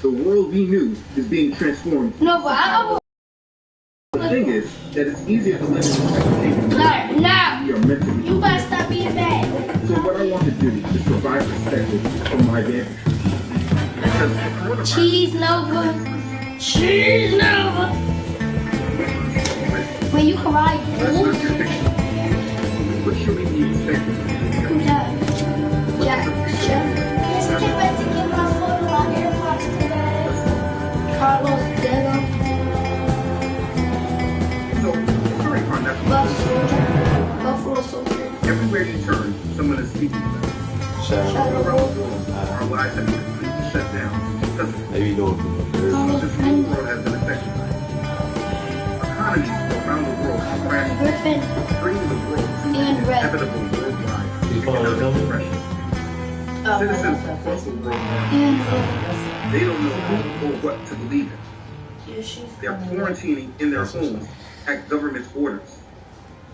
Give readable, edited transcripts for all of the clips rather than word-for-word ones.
The world we knew is being transformed. No, but I The thing is that it's easier to live in expectations. No. You better stop being bad. So what I want to do is provide perspective from my vantage. Because Cheese Nova. Cheese Nova. When you cry, what should we be expecting? who's that? Jack. Yes, I can't wait to get my phone and my AirPods today. Carlos Dego. So, sorry on that. Buffalo Soldier. Everywhere you turn, someone is speaking to them. Shadow Wolf. Our lives have been completely shut down because of Maybe you know this whole world has been affected by it. Economies around the world are crashing, Griffin. bringing the world to And Red. inevitable worldwide You follow economic them? depression. Citizens across the world, And they don't know who or what to believe in. They are quarantining in their homes at government's orders.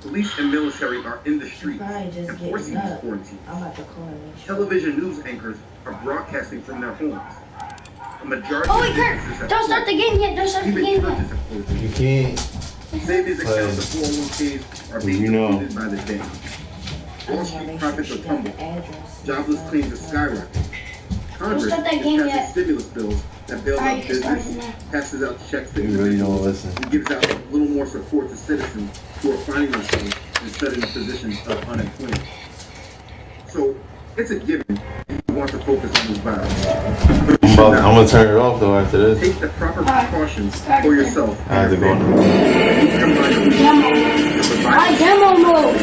Police and military are in the streets enforcing these quarantines. Television news anchors are broadcasting from their homes. A majority oh wait, of Kurt, businesses have don't start the game yet. Don't start the even game churches yet. have closed. You can't. Savings accounts of 401ks are being depleted by the day. Wall Street profits are tumbling. Jobless claims are skyrocketing. Congress start that is game passing yet. stimulus bills that bails Alright, out you can start business, it now. passes out checks to You really don't individuals, listen. and gives out a little more support to citizens who are finding themselves in sudden positions of unemployment. So it's a given if you want to focus on this virus. I'm gonna turn it off though after this. Take the proper precautions Start for it. yourself. I have to go. Why demo mode?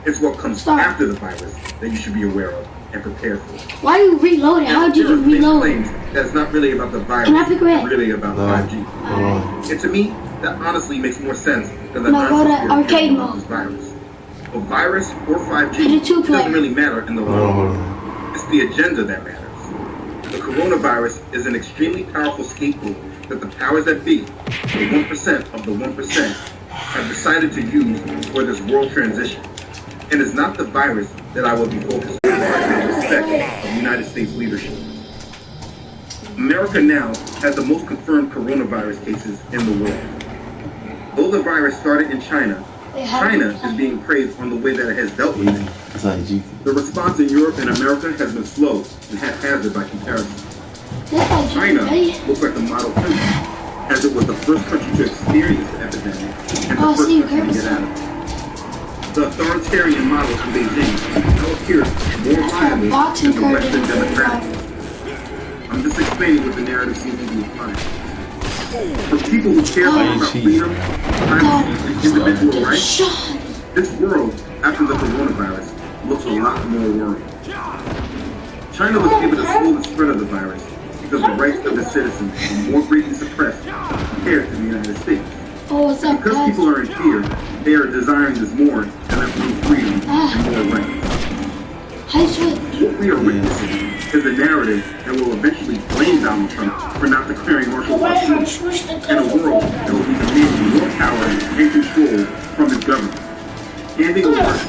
It's what comes Start. after the virus that you should be aware of and prepare for. Why are you reloading? How did you reload? Claims that it's not really about the virus. Can I pick red? It's really about No. 5G. Hold on. And to me, that honestly makes more sense than the No, go to nonsense arcade about mode. this virus. A virus or 5G Hit a two-player. doesn't really matter in the Hold on, long hold run. on. It's the agenda that matters. The coronavirus is an extremely powerful scapegoat that the powers that be, the 1% of the 1%, have decided to use for this world transition. And it's not the virus that I will be focused on in respect of United States leadership. America now has the most confirmed coronavirus cases in the world. Though the virus started in China, China is being praised on the way that it has dealt with it. It's like G. The response in Europe and America has been slow and haphazard by comparison. China looks like the model country, as it was the first country to experience the epidemic and the first country to get out of it. The authoritarian model in Beijing now appears more viable than the Western democratic. I'm just explaining what the narrative seems to be implying. For people who care about freedom, privacy, and individual rights, this world after the coronavirus looks a lot more worrying. China was able to slow the spread of the virus because the rights of the citizens are more greatly suppressed compared to the United States. Oh, what's up, Because guys? people are in fear, they are desiring this more and have more freedom and more rights. Hi, switch. What we are witnessing is a narrative that will eventually blame Donald Trump for not declaring martial law soon, in a world that will be demanding more power and control from its government, handing over its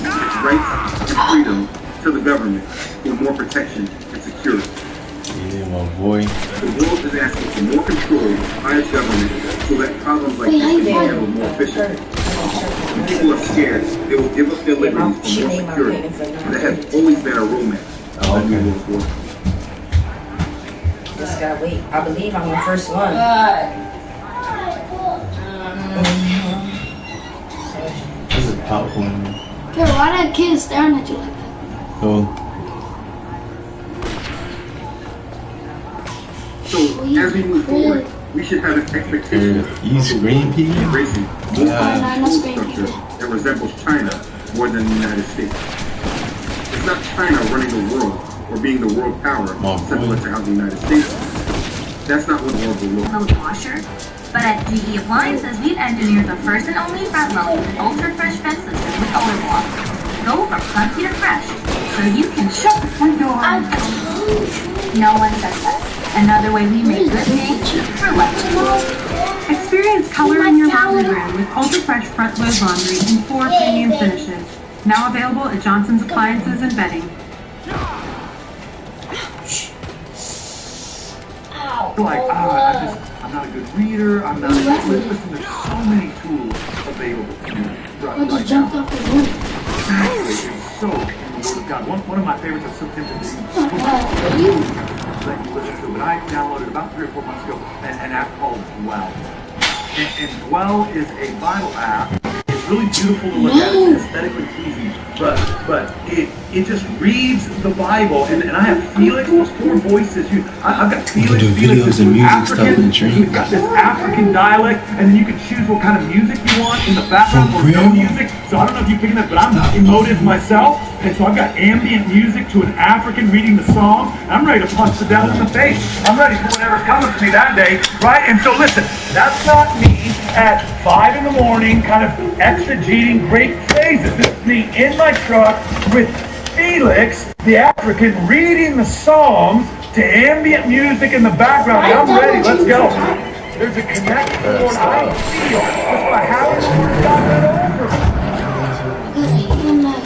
rights and freedom to the government for more protection and security. Yeah, my boy. The world is asking for more control by its government so that problems like this can be handled more efficiently. When people are scared, they will give up their liberties for more security. That has always been a roadmap of the New World Order. Just gotta wait. I believe I'm the first one. This is popcorn. Yo, why that kid staring at you like that? Oh. So, as we move forward, we should have an expectation You screen P? embracing more not control screen structure people. that resembles China more than the United States. It's not China running the world or being the world power similar to how the United States is. That's not what the world will look like. Load washer, but at GE Appliances, we've engineered the first and only front-load ultra-fresh vent system with odor block. Go from clunky to fresh, so you can shut the front door. No one says that. Another way we make good paint for less. Experience color in your laundry room with ultra-fresh front-load laundry in 4 premium finishes. Now available at Johnson's Appliances and Bedding. Ow. like, I'm not a good reader, I'm not a good listen, there's so many tools available to you right now. Jumped off the roof. Exactly, it's so in the Word of God. One of my favorites is so tempted to let you listen to, but I downloaded about 3 or 4 months ago an app called Dwell. And Dwell is a Bible app. It's really beautiful to look at. It's aesthetically pleasing, but it just reads the Bible. And I have Felix, those 4 voices. I've got Felix. Videos and music stuff in the train. You've got this African dialect, and then you can choose what kind of music you want in the background or no music. So I don't know if you're picking that, but I'm emotive myself. And so I've got ambient music to an African reading the Psalms. I'm ready to punch the devil in the face. I'm ready for whatever's coming to me that day, right? And so listen, that's not me at 5 in the morning kind of exegeting great phrases. This is me in my truck with Felix, the African, reading the Psalms to ambient music in the background. And I'm ready. Let's go. There's a connection, Lord. I feel just by having the Word of God read over me.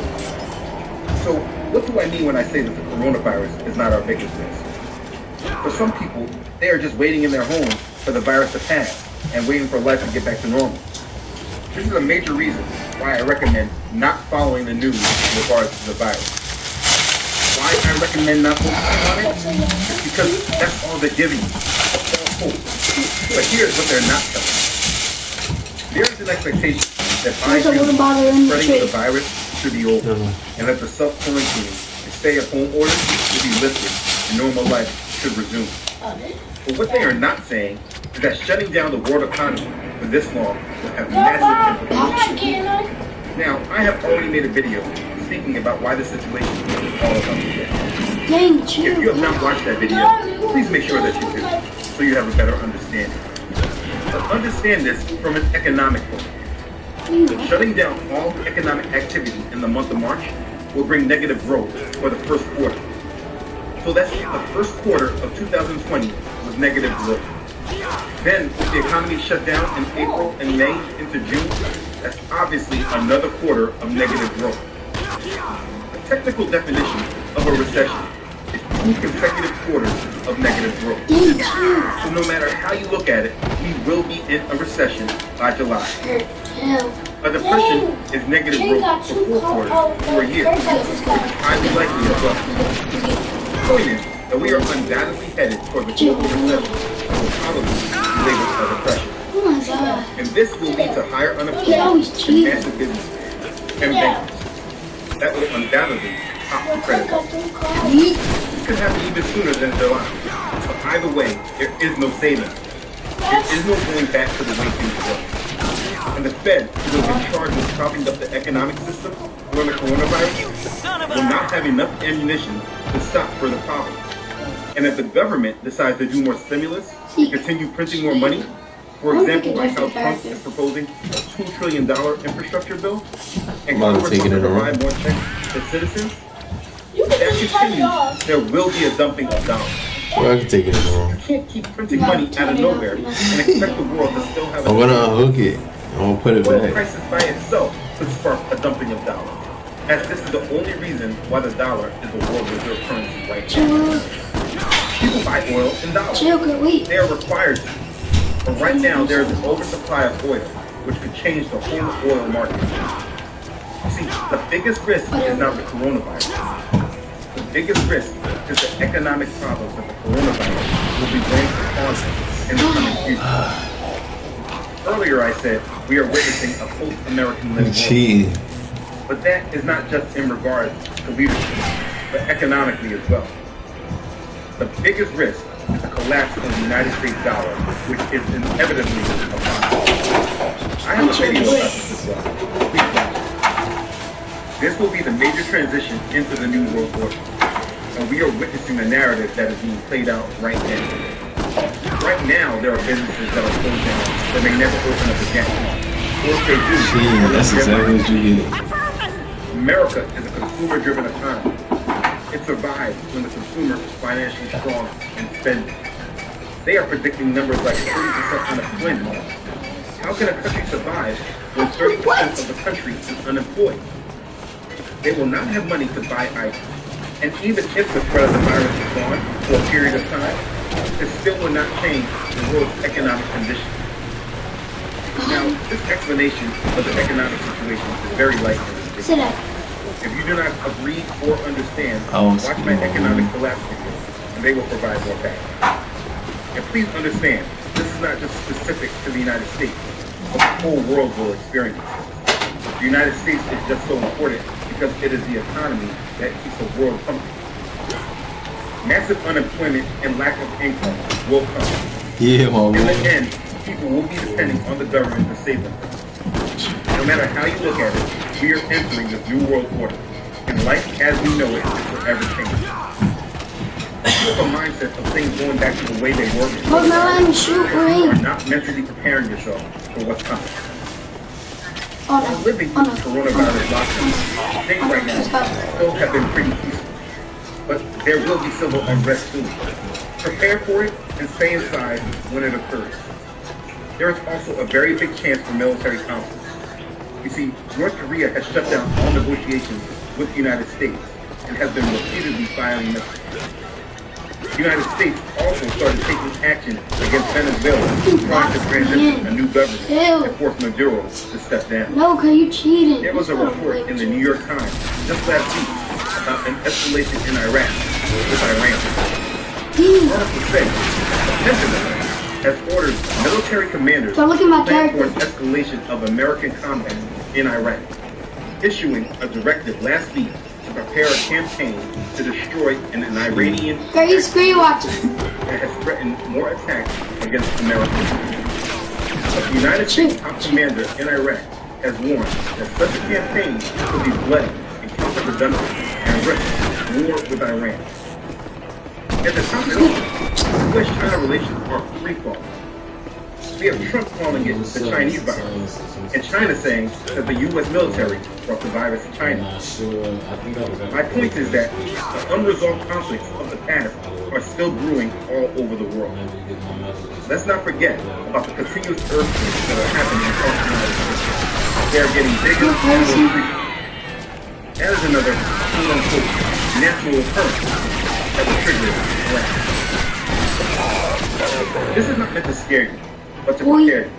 So, what do I mean when I say that the coronavirus is not our biggest risk? For some people, they are just waiting in their homes for the virus to pass and waiting for life to get back to normal. This is a major reason why I recommend not following the news in regards to the virus. Why I recommend not focusing on it is because that's all they're giving you, a false hope. But here's what they're not telling you. There is an expectation that by June, the spreading of the virus should be over, and that the self-quarantine and stay-at-home orders will be lifted and normal life should resume. But what they are not saying is that shutting down the world economy for this long will have massive implications. Now, I have already made a video speaking about why the situation is all about today. If you have not watched that video, please make sure that you do, so you have a better understanding. But understand this from an economic point. Shutting down all economic activity in the month of March will bring negative growth for the first quarter. So that's the first quarter of 2020 was negative growth. Then, if the economy shut down in April and May into June, that's obviously another quarter of negative growth. A technical definition of a recession is 2 consecutive quarters of negative growth. So no matter how you look at it, we will be in a recession by July. A depression is negative growth for 4 quarters for a year, which is highly likely as well. The point is that we are undoubtedly headed toward the global recession that will probably be labeled a depression. And this will lead to higher unemployment and massive businesses and banks. That will undoubtedly pop the credit market. This could happen even sooner than July. But either way, there is no saving. There is no going back to the way things were. And the Fed, who has been charged with propping up the economic system during the coronavirus, will not have enough ammunition to stop further problems. And if the government decides to do more stimulus and continue printing more money, for example, like how Trump is proposing a $2 trillion infrastructure bill, and Congress wants to provide more checks to citizens, if that continues, there will be a dumping of dollars. Well, I can take it in the room. You can't keep printing money out of nowhere and expect the world to still have a... I'm gonna unhook it. I'm gonna put it oil back. prices by itself could spark a dumping of dollars, as this is the only reason why the dollar is the world reserve currency right now. People buy oil in dollars. They are required to. But right now, there is an oversupply of oil, which could change the whole oil market. See, the biggest risk is not the coronavirus. The biggest risk is the economic problems that the coronavirus will be bringing upon us in the coming future. Earlier I said we are witnessing a post-American led world. But that is not just in regards to leadership, but economically as well. The biggest risk is the collapse of the United States dollar, which is inevitably upon us. I have a video about this as well. Please watch it. This will be the major transition into the new world order, and we are witnessing the narrative that is being played out right now. Right now, there are businesses that are closed down that may never open up again. Or if they do, that's exactly what you get. America is a consumer-driven economy. It survives when the consumer is financially strong and spending. They are predicting numbers like 30% unemployment. How can a country survive when 30% of the country is unemployed? They will not have money to buy items. And even if the spread of the virus is gone for a period of time, it still will not change the world's economic conditions. Now, this explanation of the economic situation is very likely. Sit down. If you do not agree or understand, Oh, watch my economic collapse video, and they will provide more facts. And please understand, this is not just specific to the United States, but the whole world will experience it. The United States is just so important because it is the economy that keeps the world pumping. Massive unemployment and lack of income will come. Yeah, my In the boy. end, people will be depending on the government to save them. No matter how you look at it, we are entering this new world order, and life as we know it is forever changing. If you have a mindset of things going back to the way they were before, Hold on, shoot you are me. not mentally preparing yourself for what's coming. Oh While no. living Oh through no. coronavirus lockdown, things right now still have been pretty peaceful, but there will be civil unrest soon. Prepare for it and stay inside when it occurs. There is also a very big chance for military conflict. You see, North Korea has shut down all negotiations with the United States and has been repeatedly firing missiles. The United States also started taking action against Venezuela, trying to transition a new government and force Maduro to step down. No, cause you cheated. There was a report in the New York Times just last week about an escalation in Iraq with Iran. The article said the Pentagon has ordered military commanders So look at my to plan for character. an escalation of American combat in Iraq, issuing a directive last week to prepare a campaign to destroy an Iranian Girl, you screen watching. that has threatened more attacks against Americans. But the United States top commander in Iraq has warned that such a campaign could be bloody and counterproductive and risk war with Iran. At the top level, U.S.-China relations are free fall. We have Trump calling it the Chinese virus, and China saying that the U.S. military brought the virus to China. My point is that the unresolved conflicts of the past are still brewing all over the world. Let's not forget about the continuous earthquakes that are happening across the United States. They are getting bigger and more frequent. That is another quote-unquote natural occurrence that will trigger collapse. This is not meant to scare you, but to prepare you.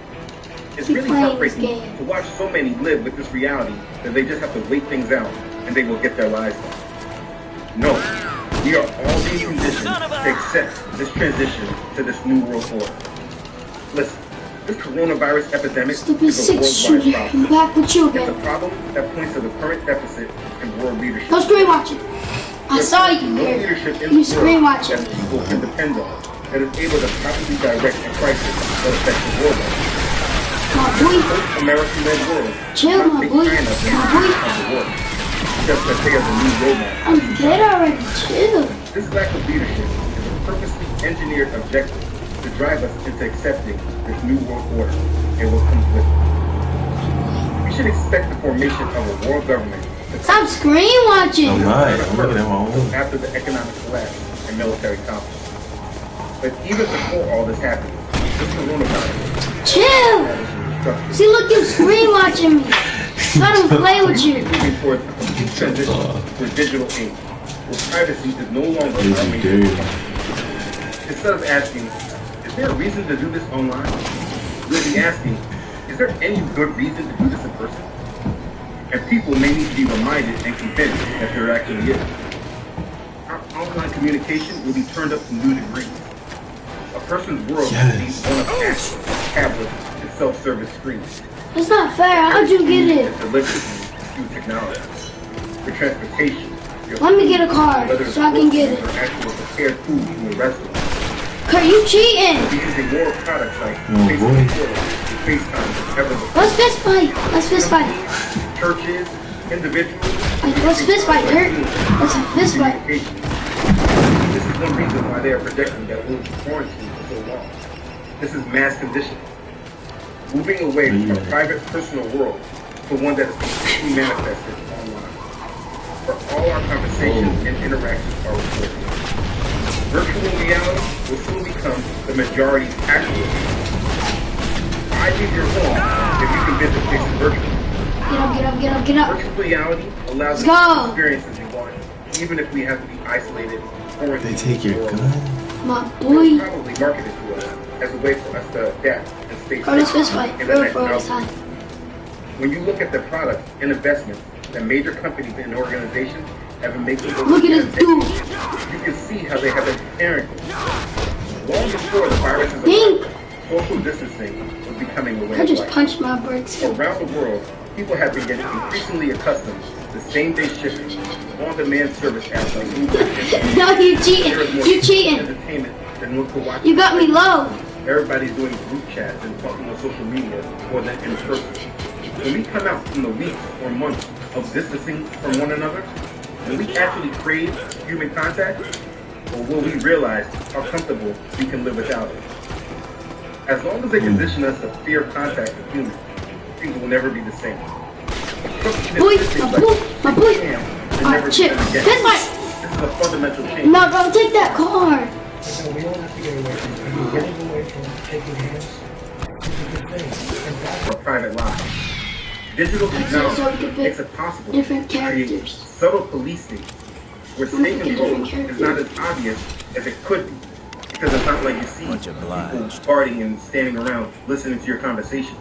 It's really heartbreaking to watch so many live with this reality that they just have to wait things out and they will get their lives back. No, we are all being conditioned to accept this transition to this new world order. Listen, this coronavirus epidemic Stupid is a six worldwide shooter. problem. I'm back with you It's a again. problem that points to the current deficit in world leadership. Go screen watching. I There's saw you no here. leadership in You the screen world watching. that people can depend on, that is able to properly direct a crisis that affects the world. My boy. American-led world Chill, not my take boy. China as the My leader boy. of the world, just that they are the new roadmap. I'm dead already. Chill. This lack of leadership is a purposely engineered objective to drive us into accepting this new world order and what comes with it. We should expect the formation of a world government to Stop screen watching. I'm not. I'm looking at my own. after the economic collapse and military conflict. But even before all this happened, this coronavirus Chill. See, look, you screen watching me. Let him play with you. moving towards a complete transition to a digital age, where privacy is no longer This our is main dirty. concern. Instead of asking, is there a reason to do this online? We'll be asking, is there any good reason to do this in person? And people may need to be reminded and convinced that there actually is. Our online communication will be turned up to new degrees. A person's world will be one of apps, tablets, and self-service screens. It's not fair. How'd you get it? Electricity through technology. For transportation. Let me get a card whether it's so I can get groceries it. or actual prepared food from a restaurant. Cause you cheating. We're using more products like Oh, boy. Facebook Photos, FaceTime, than ever before. Let's fist fight. Let's fist fight. Churches, individuals. Let's fist fight, Kurt. Let's fist fight. Communication. This is one reason why they are projecting that we'll be quarantined for so long. This is mass conditioning. Moving away from a private, personal world to one that is completely manifested online. For all our conversations and interactions are recorded. Virtual reality will soon become the majority's actual reality. Why leave your home if you can visit places virtually? Get up, get up, get up, get up. Virtual reality allows us Let's go. to experience as we want, even if we have to be isolated, quarantined. They take your or gun. My boy. Probably marketed to us as a way for us to adapt and stay Carlos, safe this way. in the Real next for all outbreak. time. When you look at the products and investments that major companies and organizations have been making over Look at the this dude. you can see how they have been preparing. Long before the viruses Pink. arrived, social distancing was becoming a way I of just life. punched my brakes. Around the world, people have been getting increasingly accustomed to same-day shipping, on-demand service apps like Uber. No, you cheating. There is more You cheating. entertainment than look to watch. You got me low. Everybody's doing group chats and talking on social media more than in person. When we come out from the weeks or months of distancing from one another, will we actually crave human contact? Or will we realize how comfortable we can live without it? As long as they condition us to fear contact with humans, things will never be the same. Boy, my boy. Alright, chip. This way. This is a fundamental change. No, bro, take that car. No, we all have to get away from it. Getting away from taking hands is a good thing. And that's Our private lives. Digital So we technology could pick makes it possible different to create characters. subtle policing where I'm state picking control different is not as obvious as it could be. Because it's not like you see people partying and standing around listening to your conversations.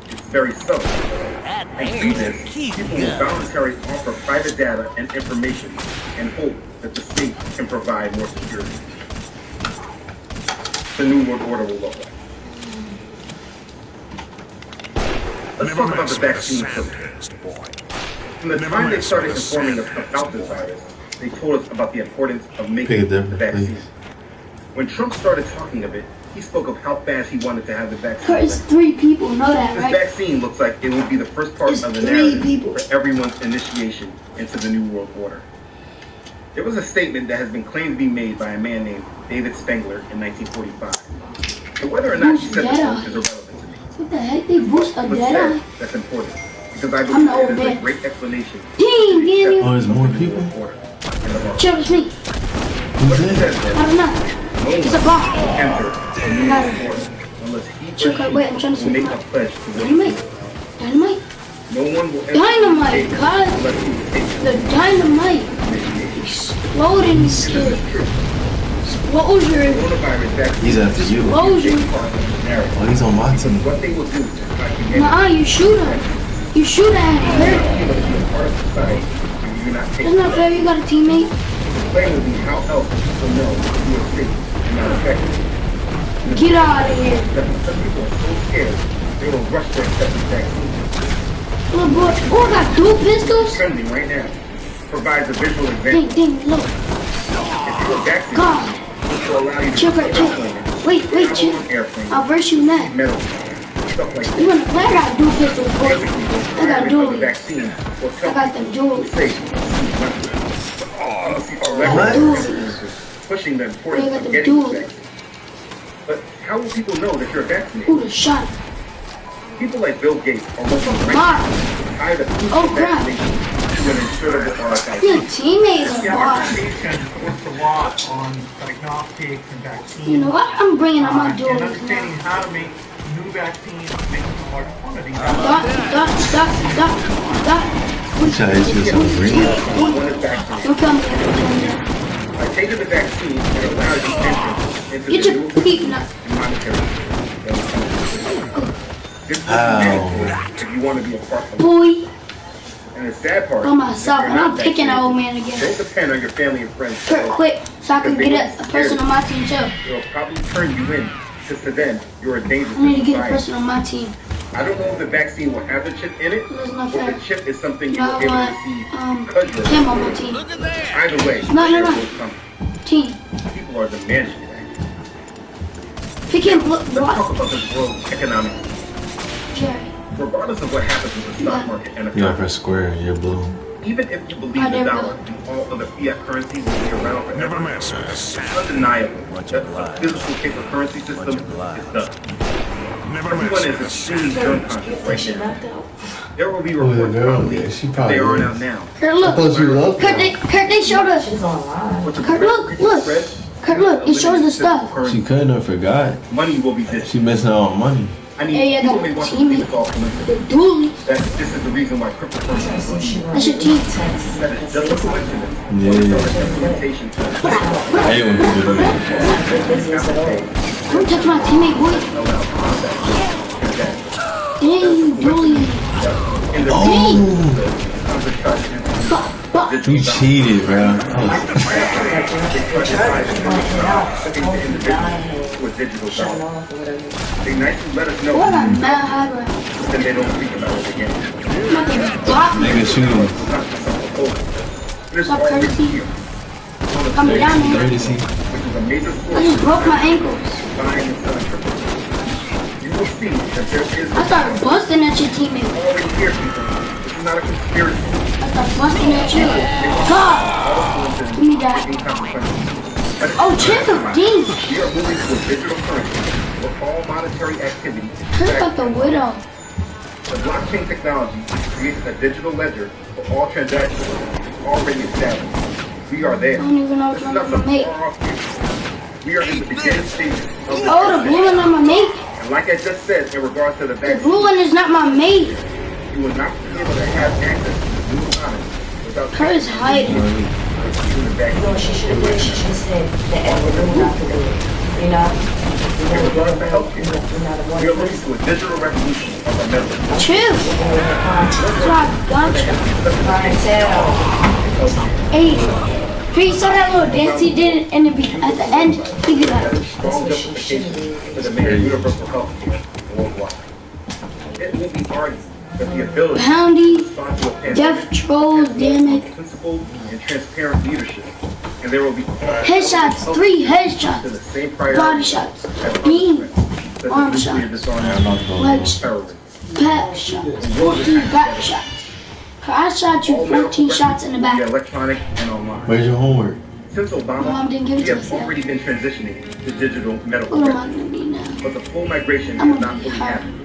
It's very subtle. And through this, people will voluntarily offer private data and information and hope that the state can provide more security. The New World Order will look like. Let's talk about the vaccine first. From the time they started informing us about this virus, they told us about the importance of making the vaccine. When Trump started talking of it, he spoke of how fast he wanted to have the vaccine. It's 3 people, know that, This right? vaccine looks like it will be the first part It's of the 3 narrative people. for everyone's initiation into the New World Order. There was a statement that has been claimed to be made by a man named David Spengler in 1945. And whether or not he said this is irrelevant to me. What the heck? They boosted a What's dead said, eye. that's important. Because I I'm believe the old it is a man. great explanation. Dang, Daniel. Oh, there's more people? Chill with me. What it says I is, don't know. no It's a one bot. will enter the New World Order unless he or Chill, wait, I'm trying to she will see. make a pledge to work. Dynamite. Dynamite. No one will enter Dynamite, the God. state unless he takes The dynamite initiation. exploding is good. Explosion. Coronavirus vaccine He's after you. Explosion. Oh, he's on my team. What they will do is try to get Nuh-uh, you shoot him. You shoot at him. you to be a part of society and you do not take That's not fair. You got a teammate. The plan will be how else people know you are safe and not affected. Get out of here. Some people are so scared they will rush to accept the vaccine. Look, boy. Oh, I got 2 pistols. Trending right now provides a visual Dang, example. dang, look. If you are vaccinated, God. this will allow you to Chill, fly chill. airplanes, Wait, chill. travel on airplanes, I'll verse you next. metal, stuff like You that. wanna play? I got 2 pistols, boy. Basically, the I got requirement of the dualies. vaccine will I tell got them people dualies. to safe. Pushing the I importance got of them getting the dualies. vaccine. But how will people know that you're vaccinated? Who the shot? People like Bill Gates are working right Bot. now to tie the proof Oh, of crap. vaccination to an insurable archive. Your teammates are the bot. organization works a lot on diagnostics and vaccines. You know what? I'm bringing out my and dualies understanding now. how to make new vaccines, make them in large quantities. Stop. Which eye is just on green? One is vaccinated. Don't come here. By taking the vaccine, it allows you entrance into Get the your new feet now. monetary. This is Ow. mandatory if you want to be a part of it. Boy, And the sad part I'm myself, is and I'm picking that old man again. Don't depend on your family and friends. Kurt, quick, so I can get a person on my team too. It'll probably turn you in, because to them, you're a danger I need to to get a society. person on my team. I don't know if the vaccine will have the chip in it, That's not or fair. the chip is something you No, were able I to see want because you're Tim on my team. Either way, No. there will come. Team. People are demanding that. Pick him, Let's talk what? about this world economic. Jerry. Regardless of what happens with the stock market and You economy, gotta press square, you're blue. even if you believe the dollar and all other fiat currencies will be around forever, it's undeniable that the physical paper currency system is done. Everyone is extremely gun conscious right now. There will be reports girl, probably yeah, she that probably they aren't is. out now. Kurt, I look. thought you loved Kurt, her. they showed us. She's online. But the Kurt, look. Kurt, look. It shows the stuff. She couldn't have forgot. Money will be She distant. missing out on money. I mean, Yeah, people that may want to team. think it's all coincidence. The dually. That this is the reason why cryptocurrency That's your team. that is just a coincidence. Yeah. Or it's an implementation to Anyone can do that. Don't touch my teammate, boy. allow contact. Dang, you bully. In the You cheated, bro. with digital dollars. They nicely let us know, What a mad hybrid. then they don't speak about it again. Nigga shooting. There's Stop always courtesy. here. Come down here. Courtesy. Which is a major I source just broke my ankles. of buying and selling crypto. You will see that there is I started busting at your teammate. already here, people. This is not a conspiracy. I started busting at you. God. Give me that. Oh, chill. Dang. We are moving to a digital currency where all monetary activity Hurt like the widow. the blockchain technology creates a digital ledger for all transactions is already established. We are there. I don't even know This what's is wrong not with my mate. some far off future. We are in the beginning stages of this. Oh, the blue one on my mate. And like I just said in regards to the The vaccine, blue one is not my mate. you will not be able to have access to the new economy without Her is hiding. receiving the vaccine. No, she should have said that everyone not to do it. You know? In regards to healthcare, we are looking to a digital revolution of our medical system. Chill. That's why I got you. Hey, you saw that little dance he did in the at the end? Look at That that. is strong justification for the man universal health care worldwide. It will be argued that the ability to Poundy, respond to a pandemic Death Trolls, damn it. principled and transparent leadership, and there will be Headshots, 3 to the headshots, same body priority shots, as beam, such as arm nuclear shots, disarmament, leg shots, terrorism. back shots, 14 back shots. I shot you All medical 14 shots in the records will be back. electronic and online. Where's your homework? Since Obama, Mom didn't give it we to have us yet. already been transitioning to digital medical What am I records, gonna be now? but the full migration I'm has gonna not be fully high. happened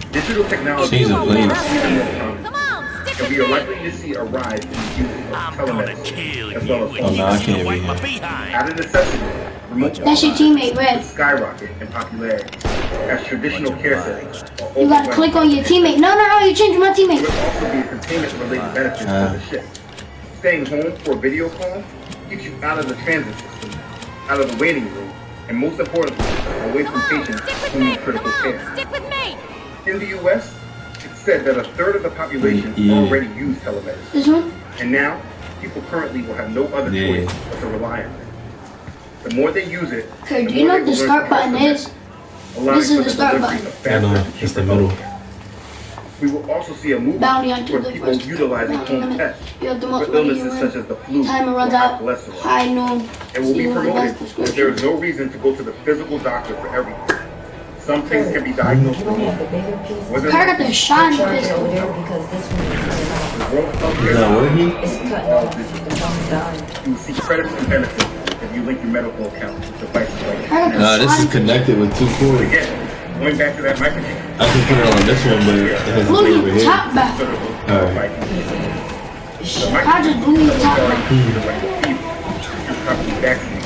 yet. Digital technology She's a is please. and we are likely to see a rise in the use of telemedicine as well as Oh, no, I can't be here. out of necessity. Remote That's your teammate, will Red. skyrocket in popularity as traditional care settings are You gotta click on your teammate. No, you changed my There teammate. will also be a containment-related benefit to the shift. Staying home for a video call keeps you out of the transit system, out of the waiting room, and most importantly, away from patients who need critical care. In the U.S., it's said that a third of the population already use telemedicine, This one? and now people currently will have no other choice but to rely on it. The more they use it, Okay, the do you more know they what the will start learn button to is? allowing This is for the start delivery button. of I know, faster, it's the cheaper middle. healthcare. We will also see a movement Bounty hunter, toward the people first utilizing bounty home hunter. tests You have the for most money you illnesses such win. as the flu Timer or runs high out. cholesterol. High noon. It will be See who promoted has that there is no reason to go to the physical doctor for everything. Some things can be diagnosed You don't have the remotely. bigger piece. Whether I got the shiny Charge it pistol. over there because this one the World Health Is that working? is cutting off. The phone's dying. you will see credits and benefits if you link your medical account with devices like I got the Nah, this is shiny connected with 2 cords. Again, going back to that microchip, I can put it on this one, but it has to Blew be over your here. top back. sort of Alright. I just blew your top back. You're probably vaccinated.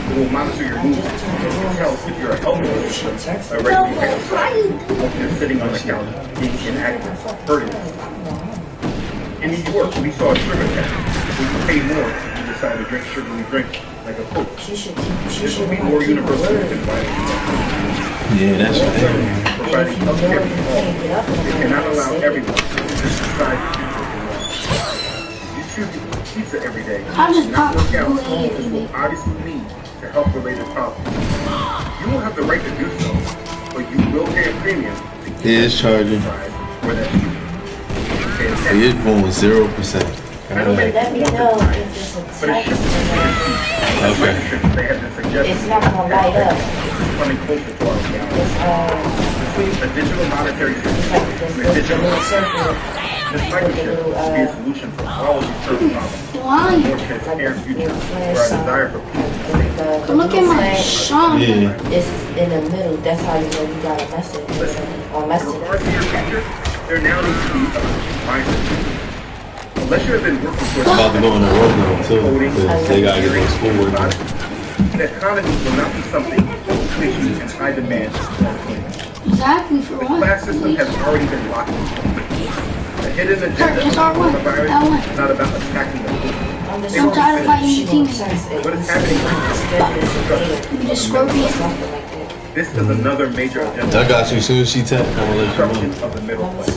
It will monitor your movements and tell if you're a healthy person by regularly exercising, or if you're sitting on the couch, being inactive, hurting. In New York, we saw a sugar tax. We could pay more if you decide to drink sugary drinks like a Coke. This will be more universal than vitamin. Yeah, that's right. Providing health care for all. They cannot allow everyone to decide to do what they want. You choose to eat pizza every day. I just Not popped work out. blue This will obviously lead to health-related problems. You will have the right to do so, but you will pay a premium to keep It is charging. where that is. It is going 0%. I know many Let me people know want if this this but it's just Okay. they have been suggesting It's not gonna light up. coming closer to our reality. It's A digital monetary system, like a digital little circle. this microchip will be a solution for all of these current problems. A Why? more transparent future where I desire for people to stay. Look at my shine. Yeah. It's in the middle. That's how you know you got a message. Or In message. regards to your future, there now needs to be a mindset. Unless you have been working towards I'm about to go on the road now, too, because they gotta get their schoolwork done. The economy will not be something that you in high demand or claim. Exactly for The what? class system has already been locked in. The hidden agenda of coronavirus is not about attacking the poor. I'm tired of fighting your team. What is happening right now? You just Scorpion. This is another major agenda. I got you. As soon as she tapped, I'm gonna let you Destruction know. of the middle class.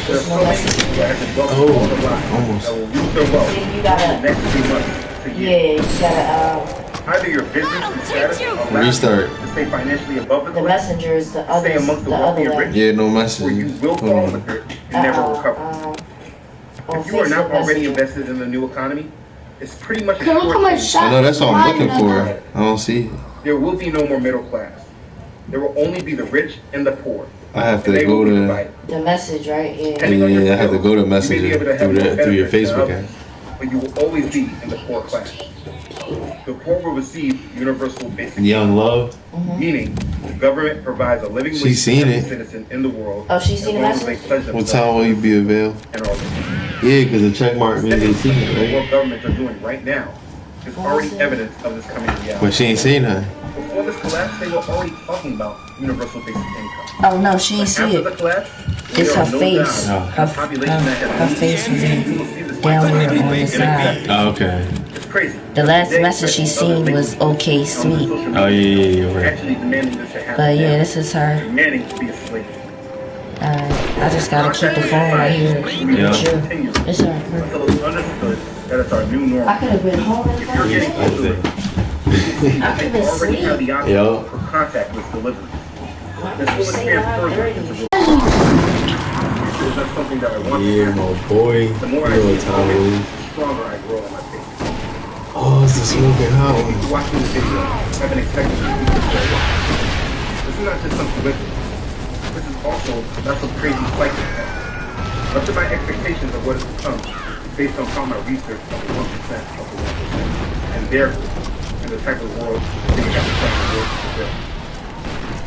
There are so many people that have been wealthy all their lives almost. that will lose their wealth You in the gotta, next 3 months to yeah, years. you gotta, Either your business and status allows you Restart. to stay financially above the the cliff, messenger is the stay other, amongst the the wealthy other and way. rich, Yeah, no or you message. will Hold fall on. under it and never recover. On If you are not Facebook already Messenger. invested in the new economy, it's pretty much a Look how much short shot. I know that's what I'm looking Right, for. I don't see it. There will be no more middle class. There will only be the rich and the poor. I have And to they will go be to. divided. The message, right? Yeah. Depending on your Yeah, I have to go to skills, you may be Messenger able to have through more that through your benefits than Facebook others, app. but you will always be in the poor class. The poor will receive universal basic Young income, Love. meaning the government provides a living She's wage to seen every it. citizen in the world Oh, she's as seen the long as they message? pledge What themselves time will you be available? and all this. Yeah, because the check mark means they seen it, What right? world governments are doing right now is already evidence of this coming reality. But she ain't seen her. Before this collapse, they were already talking about universal basic income. Oh no, she ain't But see after it. the collapse, It's there her are no face. jobs, Oh. and a population that has Her face was in downward on the side. Oh, okay. It's crazy. The last Today, message she other seen was people okay on sweet. social Oh, media yeah, you're right. actually demanding this to happen. But yeah, now. this is her. Demanding to be a slave. I just gotta keep the phone right here. Yeah. Sure. Continues It's her. until it's understood that it's our new normal. I could have been home in If you're getting I close to it, think. they already have the option Yeah. for contactless delivery. This will expand further into the That's something that I want to Yeah, happen. my boy. You The know more I what see time it it, is. the stronger I grow on my faith. Oh, it's the smoking hot one. People watching this video have been expecting to see this for a while. This is not just some coincidence. This is also not some crazy cycle. Much of my expectations of what is to come is based on how my research of the 1% of the 1%, and therefore, and the type of world they have to try to work to build.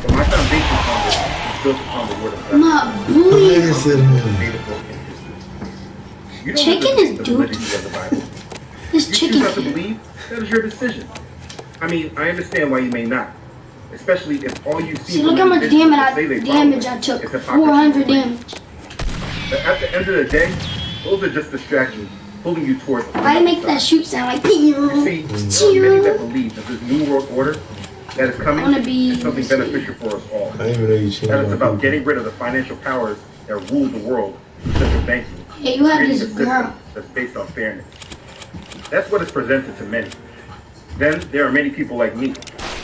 But my foundation on this is built upon the word of God. My boy. Made a book in history. You don't Chicken have to is believe the duped. validity of the Bible. This You choose chicken. not to believe, that is your decision. I mean, I understand why you may not. Especially if all you see See, look how much damage I took. 400 damage. But at the end of the day, those are just distractions pulling you towards the Why make that shoot sound like You see, there are many that pew? believe that this new world order that is coming I wanna be- is something beneficial for us all. I didn't even know you changed That is my about picture. getting rid of the financial powers that rule the world, central banking, Yeah, you have creating this a system girl. that's based on fairness. That's what is presented to many. Then there are many people like me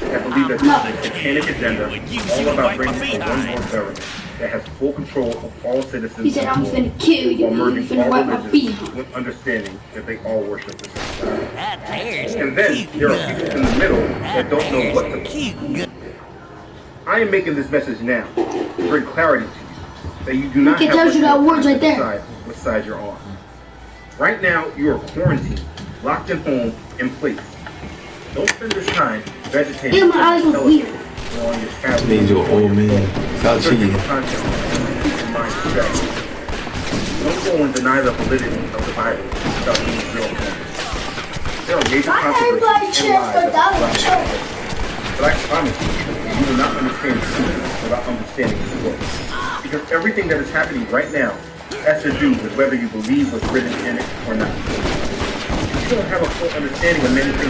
that believe that this is a satanic agenda all about bringing a one-world government that has full control of all citizens He said, in I'm the world, finna kill you. while You merging finna all wipe my feet. religions with understanding that they all worship the same God. And then there are people in the middle that don't know what to believe. I am making this message now to bring clarity to you that you do not It have tells you much that more words time right to there. decide which side you're on. Right now, you are quarantined, locked at home, in place. Don't spend this time vegetating Ew, my eyes look weird. or on your tablet. Means you're an old man. Stop Searching cheating. for content and keep your mind distracted. Don't go and deny the validity of the Bible without being real honest. There are major Why everybody consequences cheer and for lies that Donald apply to Trump? this. But I promise you, you will not understand the truth without understanding this book. Because everything that is happening right now has to do with whether you believe what's written in it or not. If you don't have a full understanding of many things